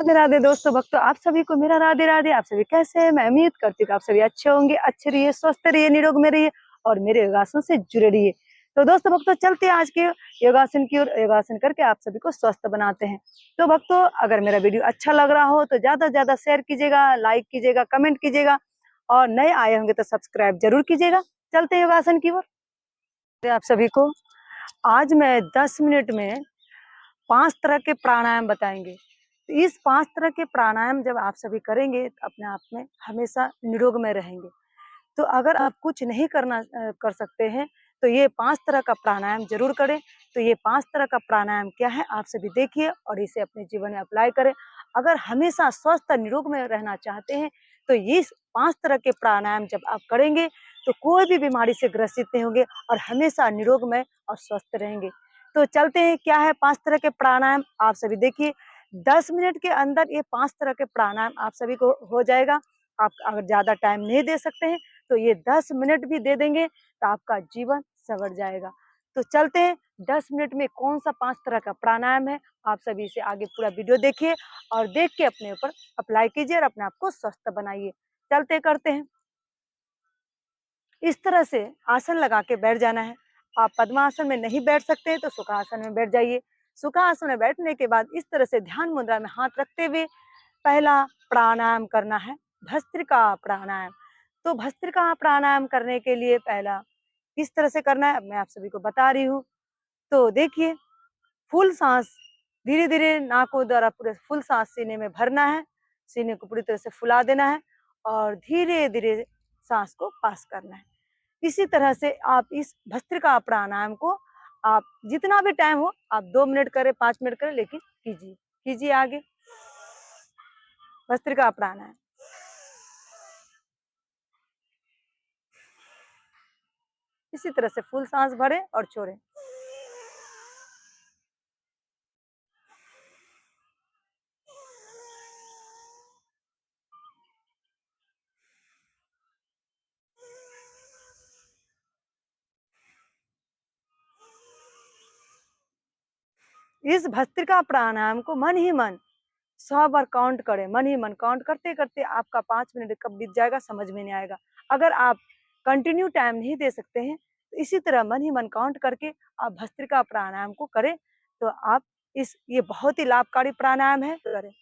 राधे राधे दोस्तों भक्तों, आप सभी को मेरा राधे राधे। आप सभी कैसे हैं? मैं उम्मीद करती हूँ कि आप सभी अच्छे होंगे, अच्छे रहिए, स्वस्थ रहिए, निरोग में रहिए और मेरे योगासन से जुड़े रहिए। तो दोस्तों भक्तों, चलते हैं आज के योगासन की ओर। योगासन करके आप सभी को स्वस्थ बनाते हैं। तो भक्तों, अगर मेरा वीडियो अच्छा लग रहा हो तो ज्यादा से ज्यादा शेयर कीजिएगा, लाइक कीजिएगा, कमेंट कीजिएगा और नए आए होंगे तो सब्सक्राइब जरूर कीजिएगा। चलते हैं योगासन की ओर। आप सभी को आज मैं 10 मिनट में 5 तरह के प्राणायाम बताएंगे। इस 5 तरह के प्राणायाम जब आप सभी करेंगे तो अपने आप में हमेशा निरोग में रहेंगे। तो अगर आप कुछ नहीं कर सकते हैं तो ये 5 तरह का प्राणायाम जरूर करें। तो ये 5 तरह का प्राणायाम क्या है आप सभी देखिए और इसे अपने जीवन में अप्लाई करें। अगर हमेशा स्वस्थ और निरोग में रहना चाहते हैं तो ये 5 तरह के प्राणायाम जब आप करेंगे तो कोई भी बीमारी से ग्रसित नहीं होंगे और हमेशा निरोग में और स्वस्थ रहेंगे। तो चलते हैं, क्या है 5 तरह के प्राणायाम आप सभी देखिए। 10 मिनट के अंदर ये 5 तरह के प्राणायाम आप सभी को हो जाएगा। आप अगर ज्यादा टाइम नहीं दे सकते हैं तो ये 10 मिनट भी दे देंगे तो आपका जीवन संवर जाएगा। तो चलते हैं, 10 मिनट में कौन सा 5 तरह का प्राणायाम है आप सभी से आगे पूरा वीडियो देखिए और देख के अपने ऊपर अप्लाई कीजिए और अपने आप को स्वस्थ बनाइए। चलते करते हैं। इस तरह से आसन लगा के बैठ जाना है। आप पद्मासन में नहीं बैठ सकते हैं तो सुखासन में बैठ जाइए। सुखासन में बैठने के बाद इस तरह से ध्यान मुद्रा में हाथ रखते हुए पहला प्राणायाम करना है, भस्त्रिका प्राणायाम। तो भस्त्रिका प्राणायाम करने के लिए पहला किस तरह से करना है अब मैं आप सभी को बता रही हूँ। तो देखिए, फुल सांस धीरे धीरे नाकों द्वारा पूरे फुल सांस सीने में भरना है। सीने को पूरी तरह से फुला देना है और धीरे धीरे सांस को पास करना है। इसी तरह से आप इस भस्त्रिका प्राणायाम को आप जितना भी टाइम हो, आप 2 मिनट करें, 5 मिनट करें, लेकिन कीजिए कीजिए आगे भस्त्रिका प्राणायाम। इसी तरह से फुल सांस भरें और छोड़ें। इस भस्त्रिका प्राणायाम को मन ही मन 100 बार काउंट करें। मन ही मन काउंट करते करते आपका 5 मिनट कब बीत जाएगा समझ में नहीं आएगा। अगर आप कंटिन्यू टाइम नहीं दे सकते हैं तो इसी तरह मन ही मन काउंट करके आप भस्त्रिका प्राणायाम को करें। तो आप ये बहुत ही लाभकारी प्राणायाम है, करें।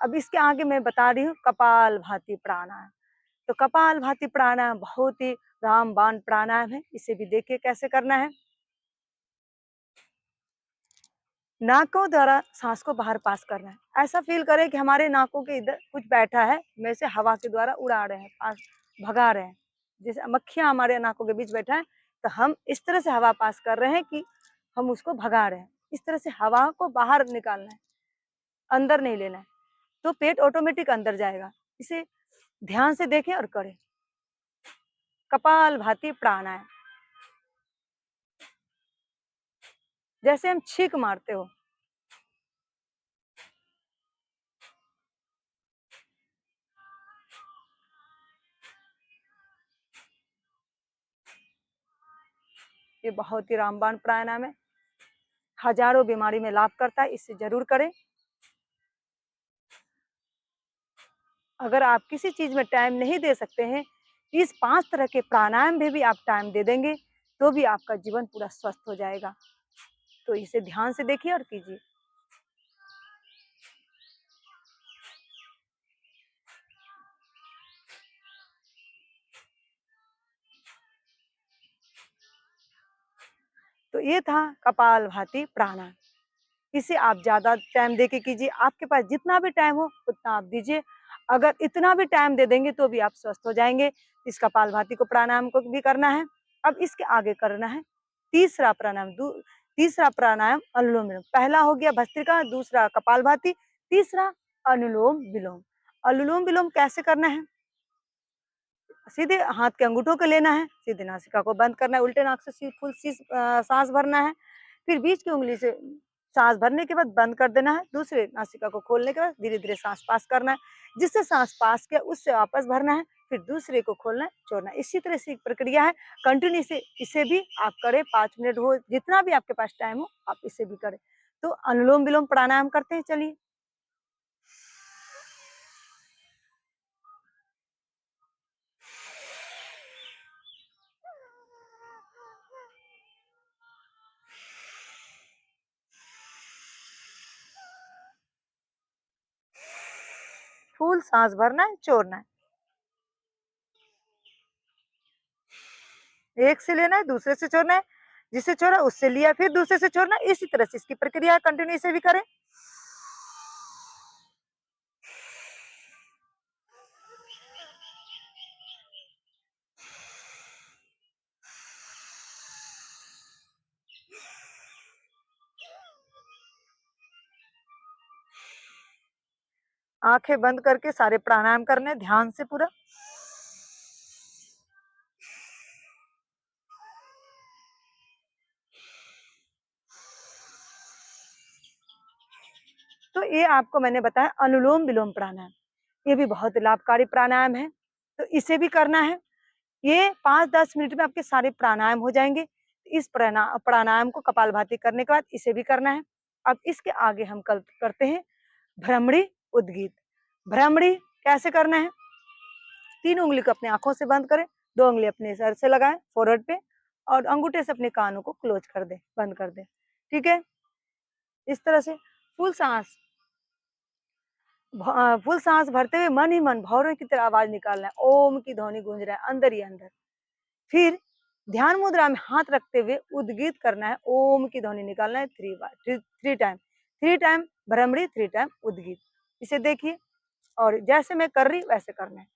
अब इसके आगे मैं बता रही हूँ कपाल भाती प्राणायाम। तो कपाल भाती प्राणायाम बहुत ही रामबाण प्राणायाम है। इसे भी देखिए कैसे करना है। नाकों द्वारा सांस को बाहर पास करना है। ऐसा फील करें कि हमारे नाकों के इधर कुछ बैठा है, में से हवा के द्वारा उड़ा रहे हैं, पास भगा रहे हैं। जैसे मक्खियां हमारे नाकों के बीच बैठा है तो हम इस तरह से हवा पास कर रहे हैं कि हम उसको भगा रहे हैं। इस तरह से हवा को बाहर निकालना है, अंदर नहीं लेना है। तो पेट ऑटोमेटिक अंदर जाएगा। इसे ध्यान से देखें और करें। कपाल भाती प्राणायाम, जैसे हम छींक मारते हो। ये बहुत ही रामबाण प्राणायाम है, हजारों बीमारी में लाभ करता है। इसे जरूर करें। अगर आप किसी चीज में टाइम नहीं दे सकते हैं, इस 5 तरह के प्राणायाम में भी आप टाइम दे देंगे तो भी आपका जीवन पूरा स्वस्थ हो जाएगा। तो इसे ध्यान से देखिए और कीजिए। तो ये था कपाल भाती प्राणायाम। इसे आप ज्यादा टाइम देके कीजिए। आपके पास जितना भी टाइम हो उतना आप दीजिए। अगर इतना भी टाइम दे देंगे तो भी आप स्वस्थ हो जाएंगे। इस कपालभाति को प्राणायाम को भी करना है। अब इसके आगे करना है तीसरा प्राणायाम। तीसरा प्राणायाम अनुलोम विलोम। पहला हो गया भस्त्रिका, दूसरा कपालभाति, तीसरा अनुलोम विलोम। अनुलोम विलोम कैसे करना है? सीधे हाथ के अंगूठों को लेना है, सीधे नासिका को बंद करना है, उल्टे नाक से फुल सांस भरना है। फिर बीच की उंगली से सांस भरने के बाद बंद कर देना है। दूसरे नासिका को खोलने के बाद धीरे धीरे सांस पास करना है। जिससे सांस पास किया उससे वापस भरना है, फिर दूसरे को खोलना है, छोड़ना है। इसी तरह से प्रक्रिया है। कंटिन्यू से इसे भी आप करें। 5 मिनट हो, जितना भी आपके पास टाइम हो आप इसे भी करें। तो अनुलोम विलोम प्राणायाम करते हैं। चलिए, फुल सांस भरना है, छोड़ना है। एक से लेना है, दूसरे से छोड़ना है, जिससे छोड़ा उससे लिया, फिर दूसरे से छोड़ना है। इसी तरह से इसकी प्रक्रिया कंटिन्यू इसे भी करें। आंखें बंद करके सारे प्राणायाम करने ध्यान से पूरा। तो ये आपको मैंने बताया अनुलोम विलोम प्राणायाम, ये भी बहुत लाभकारी प्राणायाम है, तो इसे भी करना है। ये 5-10 मिनट में आपके सारे प्राणायाम हो जाएंगे। इस प्राणायाम को कपालभाति करने के बाद इसे भी करना है। अब इसके आगे हम कल करते हैं भ्रमरी उद्गीत। भ्रमरी कैसे करना है? 3 उंगली को अपनी आंखों से बंद करें, 2 उंगली अपने सर से लगाएं फोrehead पे और अंगूठे से अपने कानों को क्लोज कर दें, बंद कर दें। ठीक है, इस तरह से फुल सांस फुल सांस भरते हुए मन ही मन भौरों की तरह आवाज निकालना है। ओम की ध्वनि गूंज रहा है अंदर ही अंदर। फिर ध्यान मुद्रा में हाथ रखते हुए उद्गीत करना है। ओम की ध्वनि निकालना है 3 बार, 3 टाइम, 3 टाइम भ्रमरी, 3 टाइम उद्गीत। इसे देखिए और जैसे मैं कर रही वैसे करना है।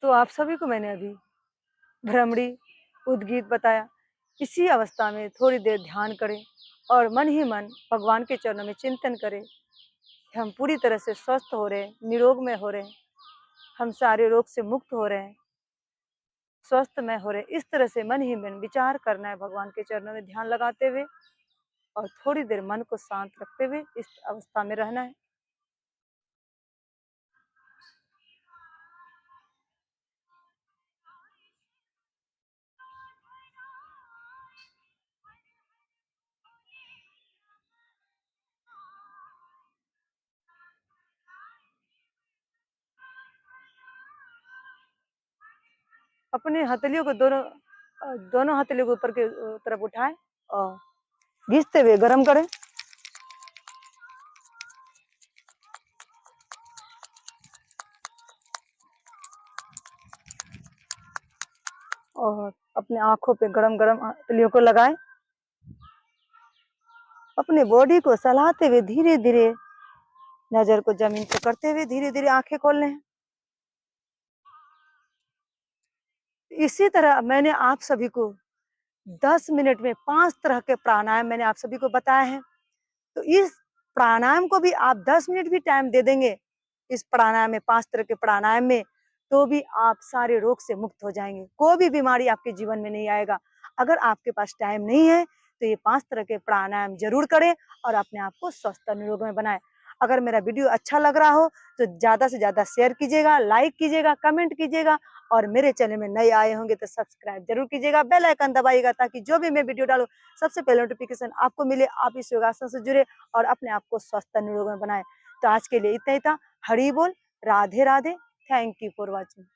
तो आप सभी को मैंने अभी भ्रमरी उद्गीत बताया। इसी अवस्था में थोड़ी देर ध्यान करें और मन ही मन भगवान के चरणों में चिंतन करें कि हम पूरी तरह से स्वस्थ हो रहे हैं, निरोग में हो रहे हैं, हम सारे रोग से मुक्त हो रहे हैं, स्वस्थ में हो रहे हैं। इस तरह से मन ही मन विचार करना है, भगवान के चरणों में ध्यान लगाते हुए और थोड़ी देर मन को शांत रखते हुए इस अवस्था में रहना है। अपने हथेलियों को दोनों हथेलियों को ऊपर की तरफ उठाएं और घिसते हुए गर्म करें। और अपने आंखों पे गरम गरम हथेलियों को लगाएं। अपने बॉडी को सहलाते हुए धीरे धीरे नजर को जमीन पे करते हुए धीरे धीरे आंखें खोल लें। इसी तरह मैंने आप सभी को 10 मिनट में 5 तरह के प्राणायाम मैंने आप सभी को बताए हैं। तो इस प्राणायाम को भी आप 10 मिनट भी टाइम दे देंगे, इस प्राणायाम में 5 तरह के प्राणायाम में, तो भी आप सारे रोग से मुक्त हो जाएंगे। कोई भी बीमारी आपके जीवन में नहीं आएगा। अगर आपके पास टाइम नहीं है तो ये 5 तरह के प्राणायाम जरूर करें और अपने आप को स्वस्थ और निरोग में बनाएं। अगर मेरा वीडियो अच्छा लग रहा हो तो ज्यादा से ज्यादा शेयर कीजिएगा, लाइक कीजिएगा, कमेंट कीजिएगा और मेरे चैनल में नए आए होंगे तो सब्सक्राइब जरूर कीजिएगा, बेल आइकन दबाइएगा, ताकि जो भी मैं वीडियो डालूं सबसे पहले नोटिफिकेशन आपको मिले, आप इस योगासन से जुड़े और अपने आप को स्वस्थ निरोग बनाए। तो आज के लिए इतना ही था। हरि बोल, Radhe Radhe, thank you for watching.